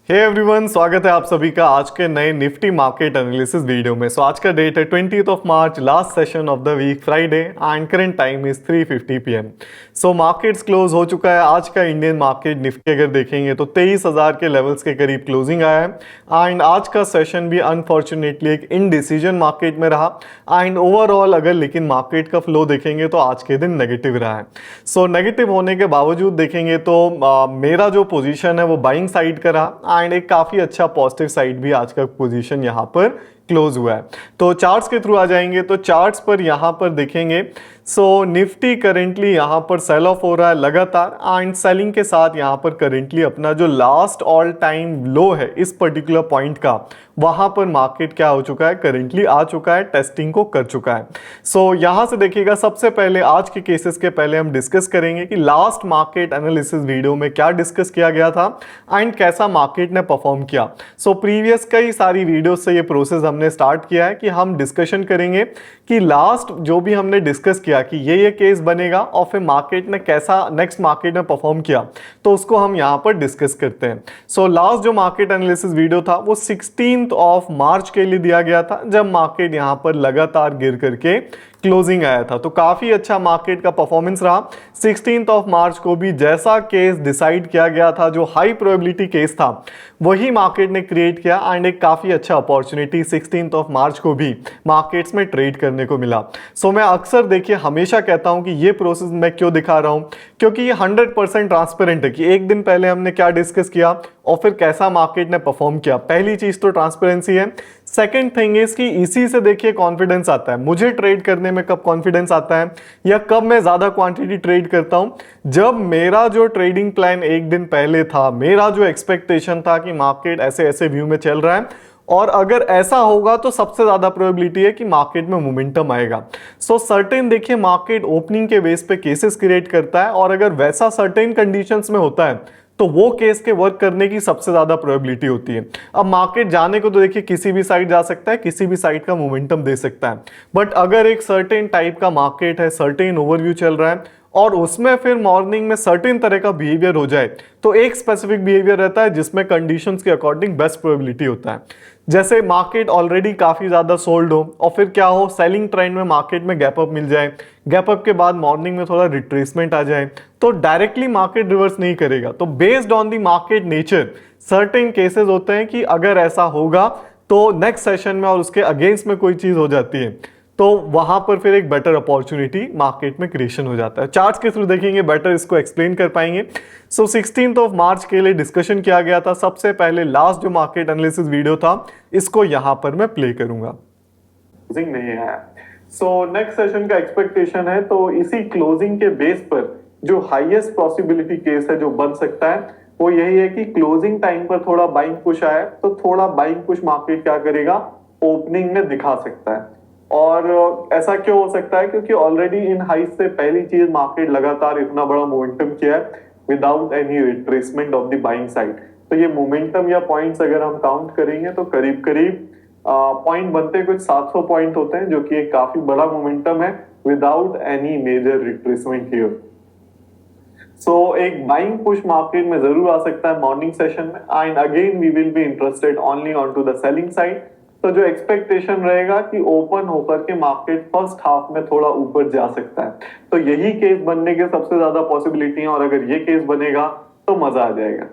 Hey everyone, स्वागत है आप सभी का आज के नए निफ्टी मार्केट एनालिसिस वीडियो में। आज का डेट है 20th March, last session of the week, Friday, and current time is 3:50 PM। Markets close हो चुका है। आज का इंडियन मार्केट निफ्टी अगर देखेंगे तो 23,000 के लेवल्स के करीब क्लोजिंग आया है। एंड आज का सेशन भी अनफॉर्चुनेटली एक इनडिसीजन मार्केट में रहा। एंड ओवरऑल अगर लेकिन मार्केट का फ्लो देखेंगे तो आज के दिन नेगेटिव रहा है। नेगेटिव होने के बावजूद देखेंगे तो मेरा जो पोजीशन है वो बाइंग साइड का रहा। एंड एक काफी अच्छा पॉजिटिव साइड भी आज का पोजीशन यहां पर क्लोज हुआ है। तो चार्ट्स के थ्रू आ जाएंगे तो चार्ट्स पर यहां पर देखेंगे निफ्टी करेंटली यहां पर सेल ऑफ हो रहा है लगातार। एंड सेलिंग के साथ यहां पर करेंटली अपना जो लास्ट ऑल टाइम लो है इस पर्टिकुलर पॉइंट का, वहां पर मार्केट क्या हो चुका है, करेंटली आ चुका है, टेस्टिंग को कर चुका है। यहां से देखिएगा, सबसे पहले आज के केसेस के पहले हम डिस्कस करेंगे कि लास्ट मार्केट एनालिसिस वीडियो में क्या डिस्कस किया गया था एंड कैसा मार्केट ने परफॉर्म किया। प्रीवियस कई सारी वीडियो से ये प्रोसेस हमने स्टार्ट किया है कि हम डिस्कशन करेंगे कि लास्ट जो भी हमने डिस्कस किया कि ये केस बनेगा और फिर मार्केट ने कैसा नेक्स्ट मार्केट में परफॉर्म किया, तो उसको हम यहां पर डिस्कस करते हैं। लास्ट जो मार्केट एनालिसिस वीडियो था वो 16th मार्च के लिए दिया गया था, जब मार्केट यहां पर लगातार गिर करके क्लोजिंग आया था। तो काफी अच्छा मार्केट का परफॉर्मेंस रहा। 16th मार्च को भी जैसा केस डिसाइड किया गया था, जो हाई प्रोबेबिलिटी केस था, वही मार्केट ने क्रिएट किया। एंड एक काफी अच्छा अपॉर्चुनिटी 16th मार्च को भी मार्केट्स में ट्रेड करने को मिला। मैं अक्सर देखिए हमेशा कहता हूं कि ये प्रोसेस मैं क्यों दिखा रहा हूं, क्योंकि ये 100% ट्रांसपेरेंट है कि एक दिन पहले हमने क्या डिस्कस किया और फिर कैसा मार्केट ने परफॉर्म किया। पहली चीज तो ट्रांसपेरेंसी है। सेकंड थिंग इज कि इसी से देखिए कॉन्फिडेंस आता है। मुझे ट्रेड करने में कब कॉन्फिडेंस आता है या कब मैं ज्यादा क्वांटिटी ट्रेड करता हूं, जब मेरा जो ट्रेडिंग प्लान एक दिन पहले था, मेरा जो एक्सपेक्टेशन था कि मार्केट ऐसे ऐसे व्यू में चल रहा है और अगर ऐसा होगा तो सबसे ज्यादा प्रोबेबिलिटी है कि मार्केट में मोमेंटम आएगा। सर्टेन देखिए मार्केट ओपनिंग के बेस पे केसेस क्रिएट करता है और अगर वैसा सर्टेन कंडीशंस में होता है तो वो केस के वर्क करने की सबसे ज्यादा प्रोबेबिलिटी होती है। अब मार्केट जाने को तो देखिए किसी भी साइड जा सकता है, किसी भी साइड का मोमेंटम दे सकता है, बट अगर एक सर्टेन टाइप का मार्केट है, सर्टेन ओवरव्यू चल रहा है और उसमें फिर मॉर्निंग में सर्टेन तरह का बिहेवियर हो जाए, तो एक स्पेसिफिक बिहेवियर रहता है जिसमें कंडीशंस के अकॉर्डिंग बेस्ट प्रोबेबिलिटी होता है। जैसे मार्केट ऑलरेडी काफी ज्यादा सोल्ड हो और फिर क्या हो, सेलिंग ट्रेंड में मार्केट में गैप अप मिल जाए, गैप अप के बाद मॉर्निंग में थोड़ा रिट्रेसमेंट आ जाए, तो डायरेक्टली मार्केट रिवर्स नहीं करेगा। तो based on the market nature certain cases होते हैं कि अगर ऐसा होगा तो नेक्स्ट सेशन में और उसके अगेंस्ट में कोई चीज हो जाती है तो वहां पर फिर एक बेटर अपॉर्चुनिटी मार्केट में क्रिएशन हो जाता है। चार्ट्स के थ्रू देखेंगे बेटर इसको एक्सप्लेन कर पाएंगे। 16th मार्च के लिए डिस्कशन किया गया था। सबसे पहले लास्ट जो मार्केट एनालिसिस वीडियो था इसको यहां पर मैं प्ले करूंगा। नहीं आया। नेक्स्ट सेशन का एक्सपेक्टेशन है तो इसी क्लोजिंग के बेस पर जो हाईएस्ट पॉसिबिलिटी केस है जो बन सकता है वो यही है कि क्लोजिंग टाइम पर थोड़ा बाइंग पुश आया तो थोड़ा बाइंग पुश मार्केट क्या करेगा, ओपनिंग में दिखा सकता है। और ऐसा क्यों हो सकता है, क्योंकि ऑलरेडी इन हाइट से पहली चीज मार्केट लगातार इतना बड़ा मोमेंटम किया है without any retracement of the buying side. तो ये मोमेंटम या पॉइंट्स अगर हम काउंट करेंगे तो करीब करीब पॉइंट बनते कुछ 700 पॉइंट होते हैं, जो कि एक काफी बड़ा मोमेंटम है without any major retracement here. एक बाइंग पुश मार्केट में जरूर आ सकता है मॉर्निंग सेशन में। And again we will be interested only on to the selling side. तो जो एक्सपेक्टेशन रहेगा कि ओपन होकर के मार्केट फर्स्ट हाफ में थोड़ा ऊपर जा सकता है, तो यही केस बनने के सबसे ज्यादा पॉसिबिलिटी है और अगर ये केस बनेगा तो मजा आ जाएगा।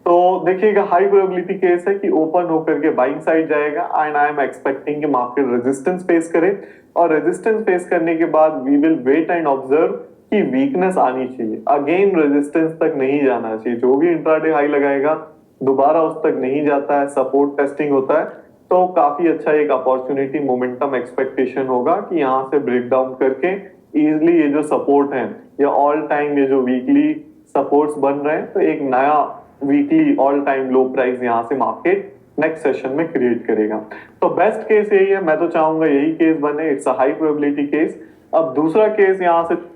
तो देखिएगा हाई प्रोबेबिलिटी केस है कि ओपन होकर के बाइंग साइड जाएगा एंड आई एम एक्सपेक्टिंग कि मार्केट रेजिस्टेंस फेस करे और रेजिस्टेंस फेस करने के बाद we will wait and observe कि वीकनेस आनी चाहिए। अगेन रेजिस्टेंस तक नहीं जाना चाहिए। जो भी इंट्राडे हाई लगाएगा दोबारा उस तक नहीं जाता है, सपोर्ट टेस्टिंग होता है, तो काफी अच्छा एक अपॉर्चुनिटी मोमेंटम एक्सपेक्टेशन होगा कि यहां से ब्रेक डाउन करके इजिली ये जो सपोर्ट है या ऑल टाइम ये जो वीकली सपोर्ट्स बन रहे हैं, तो एक नया वीकली ऑल टाइम लो प्राइस यहां से मार्केट नेक्स्ट सेशन में क्रिएट करेगा। तो बेस्ट केस यही है, मैं तो चाहूंगा यही केस बने। It's a high probability case. अब दूसरा केस यहां से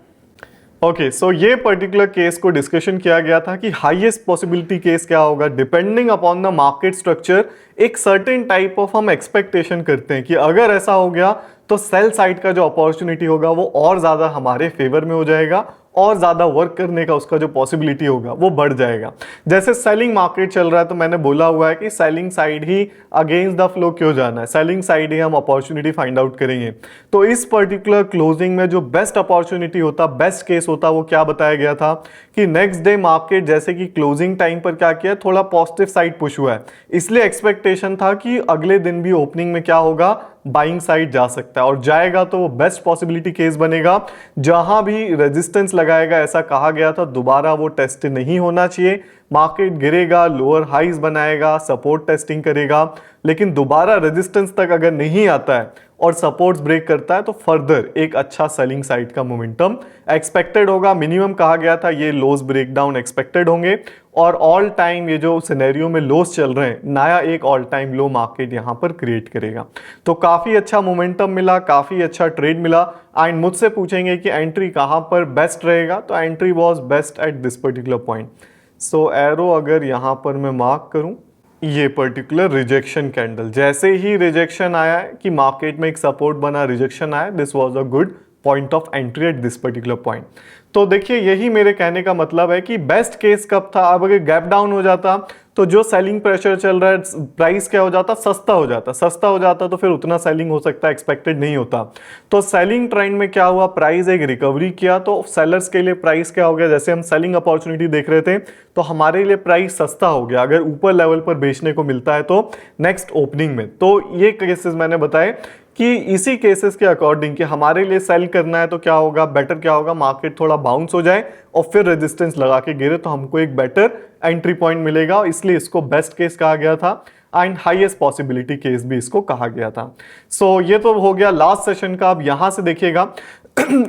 ये पर्टिकुलर केस को डिस्कशन किया गया था कि हाईएस्ट पॉसिबिलिटी केस क्या होगा depending upon the market structure. एक सर्टेन टाइप ऑफ हम एक्सपेक्टेशन करते हैं कि अगर ऐसा हो गया तो सेल साइड का जो अपॉर्चुनिटी होगा वो और ज्यादा हमारे फेवर में हो जाएगा और ज़्यादा वर्क करने का उसका जो पॉसिबिलिटी होगा वो बढ़ जाएगा। जैसे सेलिंग मार्केट चल रहा है तो मैंने बोला हुआ है कि selling side he against the flow क्यों जाना है, सेलिंग साइड ही हम अपॉर्चुनिटी फाइंड आउट करेंगे। तो इस पर्टिकुलर क्लोजिंग में जो बेस्ट अपॉर्चुनिटी होता, बेस्ट केस होता, वो क्या बताया गया था कि नेक्स्ट डे मार्केट जैसे कि क्लोजिंग टाइम पर क्या किया, थोड़ा पॉजिटिव साइड पुश हुआ है, इसलिए एक्सपेक्टेशन था कि अगले दिन भी ओपनिंग में क्या होगा, बाइंग साइड जा सकता है और जाएगा तो वो बेस्ट पॉसिबिलिटी केस बनेगा। जहां भी रेजिस्टेंस लगाएगा, ऐसा कहा गया था, दोबारा वो टेस्ट नहीं होना चाहिए। मार्केट गिरेगा, लोअर हाइज बनाएगा, सपोर्ट टेस्टिंग करेगा, लेकिन दोबारा रेजिस्टेंस तक अगर नहीं आता है और सपोर्ट्स ब्रेक करता है तो फर्दर एक अच्छा सेलिंग साइड का मोमेंटम एक्सपेक्टेड होगा। मिनिमम कहा गया था ये लोस ब्रेकडाउन एक्सपेक्टेड होंगे और ऑल टाइम ये जो सिनेरियो में लोस चल रहे हैं, नया एक ऑल टाइम लो मार्केट यहां पर क्रिएट करेगा। तो काफी अच्छा मोमेंटम मिला, काफी अच्छा ट्रेड मिला। एंड मुझसे पूछेंगे कि एंट्री कहां पर बेस्ट रहेगा, तो entry was best at this particular point. So arrow अगर यहां पर मैं मार्क करूं, ये पर्टिकुलर रिजेक्शन कैंडल, जैसे ही रिजेक्शन आया है कि मार्केट में एक सपोर्ट बना, रिजेक्शन आया, this was a good point of entry at this particular point. तो देखिए यही मेरे कहने का मतलब है कि बेस्ट केस कब था, अब अगर गैप डाउन हो जाता तो जो सेलिंग प्रेशर चल रहा है, प्राइस क्या हो जाता, सस्ता हो जाता, सस्ता हो जाता तो फिर उतना सेलिंग हो सकता एक्सपेक्टेड नहीं होता। तो सेलिंग ट्रेंड में क्या हुआ, प्राइस एक रिकवरी किया, तो सेलर्स के लिए प्राइस क्या हो गया, जैसे हम सेलिंग अपॉर्चुनिटी देख रहे थे तो हमारे लिए प्राइस सस्ता हो गया अगर ऊपर लेवल पर बेचने को मिलता है तो नेक्स्ट ओपनिंग में। तो ये केसेस मैंने बताए कि इसी केसेस के अकॉर्डिंग कि हमारे लिए सेल करना है तो क्या होगा, बेटर क्या होगा, मार्केट थोड़ा बाउंस हो जाए और फिर रेजिस्टेंस लगा के गिरे तो हमको एक बेटर एंट्री पॉइंट मिलेगा, इसलिए इसको बेस्ट केस कहा गया था एंड हाईएस्ट पॉसिबिलिटी केस भी इसको कहा गया था। सो ये तो हो गया लास्ट सेशन का। अब यहां से देखिएगा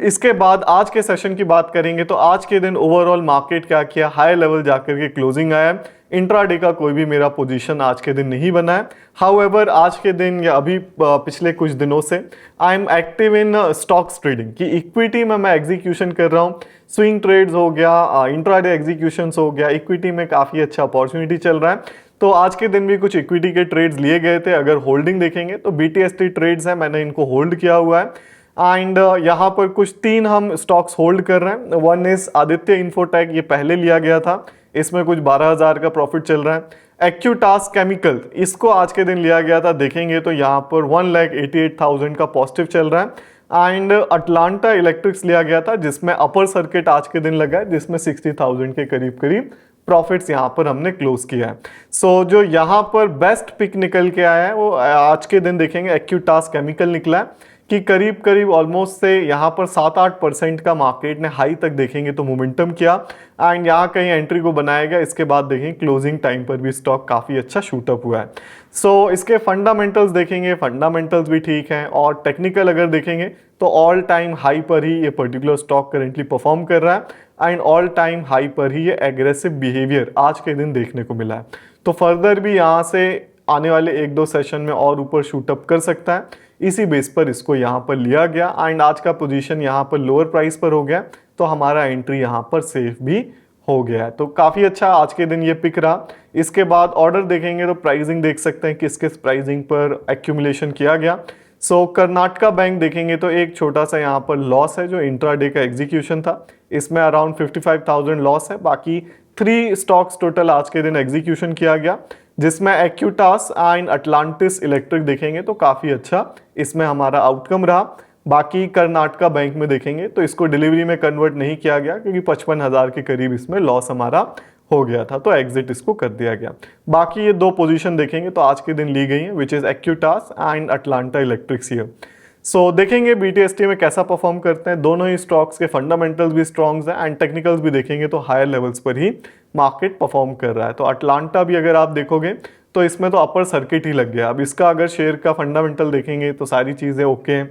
इसके बाद आज के सेशन की बात करेंगे तो आज के दिन ओवरऑल मार्केट क्या किया, हाई लेवल जाकर के क्लोजिंग आया। इंट्राडे का कोई भी मेरा पोजीशन आज के दिन नहीं बना है। हाउएवर आज के दिन या अभी पिछले कुछ दिनों से I am active in stocks trading, कि इक्विटी में मैं एग्जीक्यूशन कर रहा हूँ, स्विंग ट्रेड्स हो गया, इंट्राडे एग्जीक्यूशंस हो गया, इक्विटी में काफ़ी अच्छा अपॉर्चुनिटी चल रहा है। तो आज के दिन भी कुछ इक्विटी के ट्रेड्स लिए गए थे। अगर होल्डिंग देखेंगे तो BTST ट्रेड्स है, मैंने इनको होल्ड किया हुआ है। एंड यहाँ पर कुछ 3 हम स्टॉक्स होल्ड कर रहे हैं। वन इज आदित्य इन्फोटेक, ये पहले लिया गया था, इसमें कुछ 12,000 का प्रॉफिट चल रहा है। एक्यूटास केमिकल, इसको आज के दिन लिया गया था, देखेंगे तो यहाँ पर 1,88,000 का पॉजिटिव चल रहा है। एंड अटलांटा इलेक्ट्रिक्स लिया गया था जिसमें अपर सर्किट आज के दिन लगा है, जिसमें 60,000 के करीब करीब प्रॉफिट्स यहाँ पर हमने क्लोज किया है। सो जो यहाँ पर बेस्ट पिक निकल के आया है वो आज के दिन देखेंगे एक्यूटास केमिकल निकला है कि करीब करीब ऑलमोस्ट से यहाँ पर 7-8% का मार्केट ने हाई तक देखेंगे तो मोमेंटम किया एंड यहाँ कहीं एंट्री को बनाया गया। इसके बाद देखेंगे क्लोजिंग टाइम पर भी स्टॉक काफ़ी अच्छा शूटअप हुआ है। सो इसके फंडामेंटल्स देखेंगे, फंडामेंटल्स भी ठीक हैं और टेक्निकल अगर देखेंगे तो ऑल टाइम हाई पर ही ये पर्टिकुलर स्टॉक करेंटली परफॉर्म कर रहा है एंड ऑल टाइम हाई पर ही ये एग्रेसिव बिहेवियर आज के दिन देखने को मिला है। तो फर्दर भी यहाँ से आने वाले 1-2 सेशन में और ऊपर शूटअप कर सकता है, इसी बेस पर इसको यहाँ पर लिया गया एंड आज का पोजीशन यहाँ पर लोअर प्राइस पर हो गया तो हमारा एंट्री यहाँ पर सेफ भी हो गया है। तो काफ़ी अच्छा आज के दिन ये पिक रहा। इसके बाद ऑर्डर देखेंगे तो प्राइसिंग देख सकते हैं किस किस प्राइसिंग पर एक्यूमुलेशन किया गया। सो कर्नाटका बैंक देखेंगे तो एक छोटा सा यहाँ पर लॉस है जो इंट्राडे का एग्जीक्यूशन था, इसमें अराउंड 55,000 लॉस है। बाकी 3 स्टॉक्स टोटल आज के दिन एग्जीक्यूशन किया गया जिसमें एक्यूटास एंड अटलांटिस इलेक्ट्रिक देखेंगे तो काफ़ी अच्छा इसमें हमारा आउटकम रहा। बाकी कर्नाटका बैंक में देखेंगे तो इसको डिलीवरी में कन्वर्ट नहीं किया गया क्योंकि 55,000 के करीब इसमें लॉस हमारा हो गया था तो एग्जिट इसको कर दिया गया। बाकी ये 2 पोजीशन देखेंगे तो आज के दिन ली गई हैं which is Acutaas and Atlanta Electricals here. So देखेंगे BTST में कैसा परफॉर्म करते हैं। दोनों ही स्टॉक्स के फंडामेंटल्स भी स्ट्रॉन्ग्स हैं एंड टेक्निकल्स भी देखेंगे तो हायर लेवल्स पर ही मार्केट परफॉर्म कर रहा है। तो अटलांटा भी अगर आप देखोगे तो इसमें तो अपर सर्किट ही लग गया। अब इसका अगर शेयर का फंडामेंटल देखेंगे तो सारी चीज़ें ओके हैं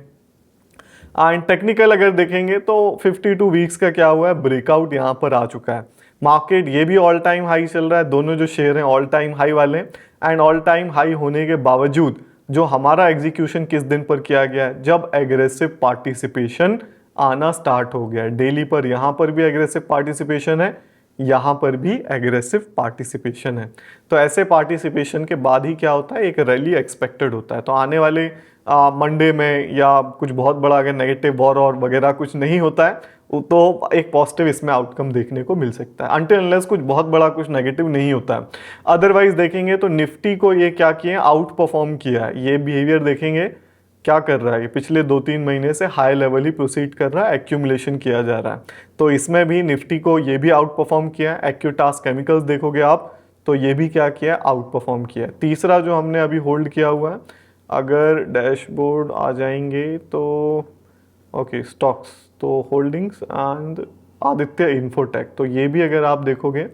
एंड टेक्निकल अगर देखेंगे तो 52 वीक्स का क्या हुआ है, ब्रेकआउट यहाँ पर आ चुका है। मार्केट ये भी ऑल टाइम हाई चल रहा है, दोनों जो शेयर हैं ऑल टाइम हाई वाले एंड ऑल टाइम हाई होने के बावजूद जो हमारा एग्जीक्यूशन किस दिन पर किया गया है, जब एग्रेसिव पार्टिसिपेशन आना स्टार्ट हो गया है। डेली पर यहाँ पर भी एग्रेसिव पार्टिसिपेशन है, यहाँ पर भी एग्रेसिव पार्टिसिपेशन है। तो ऐसे पार्टिसिपेशन के बाद ही क्या होता है, एक रैली एक्सपेक्टेड होता है। तो आने वाले मंडे में या कुछ बहुत बड़ा अगर नेगेटिव वॉर और वगैरह कुछ नहीं होता है तो एक पॉजिटिव इसमें आउटकम देखने को मिल सकता है, अनटिल अनलेस कुछ बहुत बड़ा कुछ नेगेटिव नहीं होता है। अदरवाइज देखेंगे तो निफ्टी को ये क्या किए, आउट परफॉर्म किया है। ये बिहेवियर देखेंगे क्या कर रहा है, ये पिछले 2-3 महीने से हाई लेवल ही प्रोसीड कर रहा है, एक्यूमुलेशन किया जा रहा है। तो इसमें भी निफ्टी को ये भी आउट परफॉर्म किया है। एक्यूटास केमिकल्स देखोगे आप तो ये भी क्या किया, आउट परफॉर्म किया है। तीसरा जो हमने अभी होल्ड किया हुआ है, अगर डैशबोर्ड आ जाएंगे तो ओके स्टॉक्स, तो होल्डिंग्स एंड आदित्य इन्फोटेक, तो ये भी अगर आप देखोगे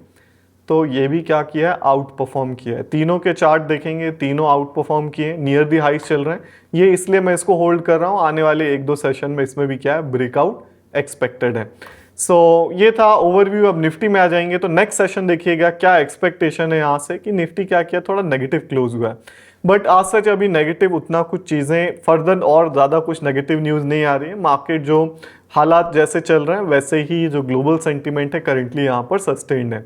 तो ये भी क्या किया है, आउट परफॉर्म किया है। तीनों के चार्ट देखेंगे, तीनों आउट परफॉर्म किए, नियर दी हाइस चल रहे हैं। ये इसलिए मैं इसको होल्ड कर रहा हूँ, आने वाले 1-2 सेशन में इसमें भी क्या है, ब्रेकआउट एक्सपेक्टेड है। सो ये था ओवरव्यू। अब निफ्टी में आ जाएंगे तो नेक्स्ट सेशन देखिएगा क्या एक्सपेक्टेशन है यहाँ से कि निफ्टी क्या किया, थोड़ा नेगेटिव क्लोज हुआ है, बट आज सच अभी नेगेटिव उतना कुछ चीज़ें फर्दर और ज़्यादा कुछ नेगेटिव न्यूज़ नहीं आ रही है। मार्केट जो हालात जैसे चल रहे हैं वैसे ही जो ग्लोबल सेंटीमेंट है करंटली यहाँ पर सस्टेन्ड है।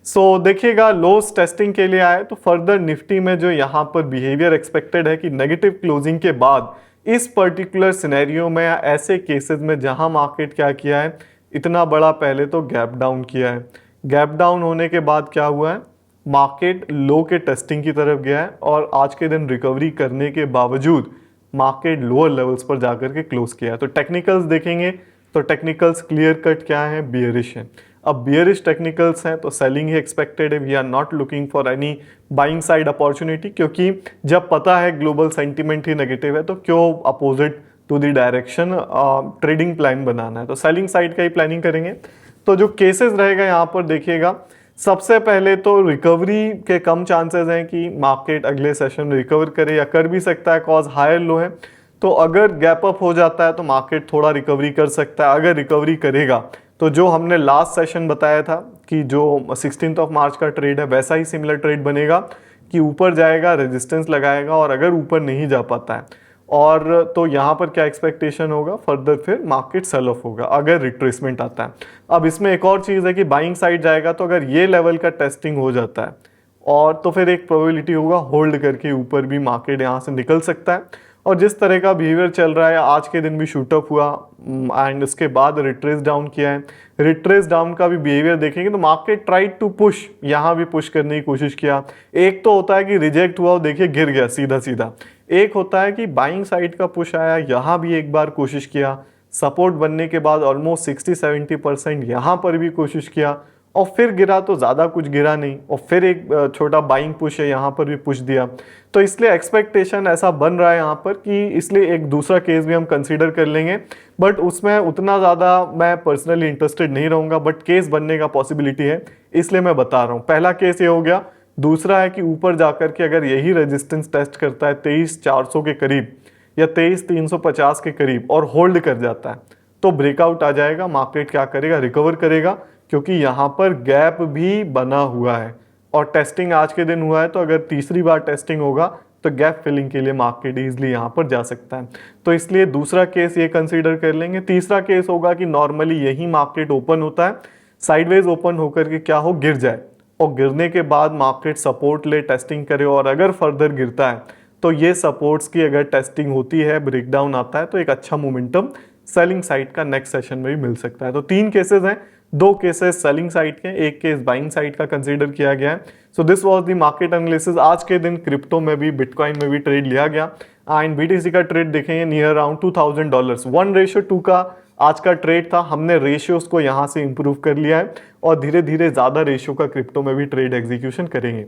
सो देखिएगा लोस टेस्टिंग के लिए आए तो फर्दर निफ्टी में जो यहाँ पर बिहेवियर एक्सपेक्टेड है कि नेगेटिव क्लोजिंग के बाद इस पर्टिकुलर सिनेरियो में या ऐसे केसेस में जहाँ मार्केट क्या किया है, इतना बड़ा पहले तो गैप डाउन किया है। गैप डाउन होने के बाद क्या हुआ है, मार्केट लो के टेस्टिंग की तरफ गया है और आज के दिन रिकवरी करने के बावजूद मार्केट लोअर लेवल्स पर जाकर के क्लोज किया है। तो टेक्निकल्स देखेंगे तो टेक्निकल्स क्लियर कट क्या है, बियरिश है। अब बियरिश टेक्निकल्स हैं तो सेलिंग ही एक्सपेक्टेड है। We are not looking for any buying side opportunity, क्योंकि जब पता है ग्लोबल सेंटीमेंट ही नेगेटिव है तो क्यों opposite to the direction trading plan बनाना है, तो सेलिंग साइड का ही प्लानिंग करेंगे। तो जो केसेस रहेगा यहाँ पर देखिएगा, सबसे पहले तो रिकवरी के कम चांसेस हैं कि मार्केट अगले सेशन में रिकवर करे, या कर भी सकता है कॉज हायर लो है। तो अगर गैप अप हो जाता है तो मार्केट थोड़ा रिकवरी कर सकता है। अगर रिकवरी करेगा तो जो हमने लास्ट सेशन बताया था कि जो 16 मार्च का ट्रेड है वैसा ही सिमिलर ट्रेड बनेगा कि ऊपर जाएगा, रेजिस्टेंस लगाएगा, और अगर ऊपर नहीं जा पाता है और तो यहाँ पर क्या एक्सपेक्टेशन होगा, फर्दर फिर मार्केट सेल ऑफ होगा अगर रिट्रेसमेंट आता है। अब इसमें एक और चीज़ है कि बाइंग साइड जाएगा तो अगर ये लेवल का टेस्टिंग हो जाता है और तो फिर एक प्रोबेबिलिटी होगा होल्ड करके ऊपर भी मार्केट यहाँ से निकल सकता है। और जिस तरह का बिहेवियर चल रहा है, आज के दिन भी शूटअप हुआ एंड उसके बाद रिट्रेस डाउन किया है। रिट्रेस डाउन का भी बिहेवियर देखेंगे तो मार्केट ट्राइड टू पुश, यहाँ भी पुश करने की कोशिश किया। एक तो होता है कि रिजेक्ट हुआ और देखिए गिर गया सीधा सीधा, एक होता है कि बाइंग साइड का पुश आया, यहाँ भी एक बार कोशिश किया, सपोर्ट बनने के बाद ऑलमोस्ट 60-70% यहाँ पर भी कोशिश किया और फिर गिरा तो ज़्यादा कुछ गिरा नहीं, और फिर एक छोटा बाइंग पुश है, यहाँ पर भी पुश दिया। तो इसलिए एक्सपेक्टेशन ऐसा बन रहा है यहाँ पर कि इसलिए एक दूसरा केस भी हम कंसीडर कर लेंगे, बट उसमें उतना ज़्यादा मैं पर्सनली इंटरेस्टेड नहीं रहूँगा, बट केस बनने का पॉसिबिलिटी है इसलिए मैं बता रहा हूँ। पहला केस ये हो गया। दूसरा है कि ऊपर जाकर के अगर यही रेजिस्टेंस टेस्ट करता है 23,400 के करीब या 23,350 के करीब और होल्ड कर जाता है तो ब्रेकआउट आ जाएगा, मार्केट क्या करेगा, रिकवर करेगा, क्योंकि यहाँ पर गैप भी बना हुआ है और टेस्टिंग आज के दिन हुआ है। तो अगर तीसरी बार टेस्टिंग होगा तो गैप फिलिंग के लिए मार्केट ईजिली यहाँ पर जा सकता है। तो इसलिए दूसरा केस ये कंसीडर कर लेंगे। तीसरा केस होगा कि नॉर्मली यही मार्केट ओपन होता है, साइडवेज ओपन होकर के क्या हो, गिर जाए, और गिरने के बाद मार्केट सपोर्ट ले, टेस्टिंग करे, और अगर फर्दर गिरता है तो ये सपोर्ट्स की अगर टेस्टिंग होती है, ब्रेकडाउन आता है, तो एक अच्छा मोमेंटम सेलिंग साइड का नेक्स्ट सेशन में भी मिल सकता है। तो 3 केसेस हैं, 2 केसेस सेलिंग साइड के, एक केस बाइंग साइड का कंसीडर किया गया है। So this was the market analysis. आज के दिन क्रिप्टो में भी, बिटकॉइन में भी ट्रेड लिया गया एंड बीटीसी का ट्रेड देखेंगे नियर अराउंड $2,000, 1:2 का आज का ट्रेड था। हमने रेशियोज को यहाँ से इंप्रूव कर लिया है और धीरे धीरे ज़्यादा रेशियो का क्रिप्टो में भी ट्रेड एग्जीक्यूशन करेंगे।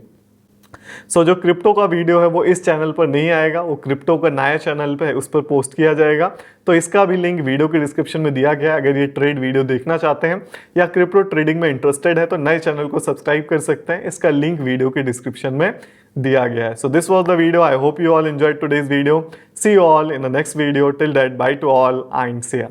सो जो क्रिप्टो का वीडियो है वो इस चैनल पर नहीं आएगा, वो क्रिप्टो का नया चैनल पे है, उस पर पोस्ट किया जाएगा। तो इसका भी लिंक वीडियो के डिस्क्रिप्शन में दिया गया है। अगर ये ट्रेड वीडियो देखना चाहते हैं या क्रिप्टो ट्रेडिंग में इंटरेस्टेड है तो नए चैनल को सब्सक्राइब कर सकते हैं, इसका लिंक वीडियो के डिस्क्रिप्शन में दिया गया है। So this was the video. I hope you all enjoyed today's video. See you all in the next video. Till that, bye to all and see या।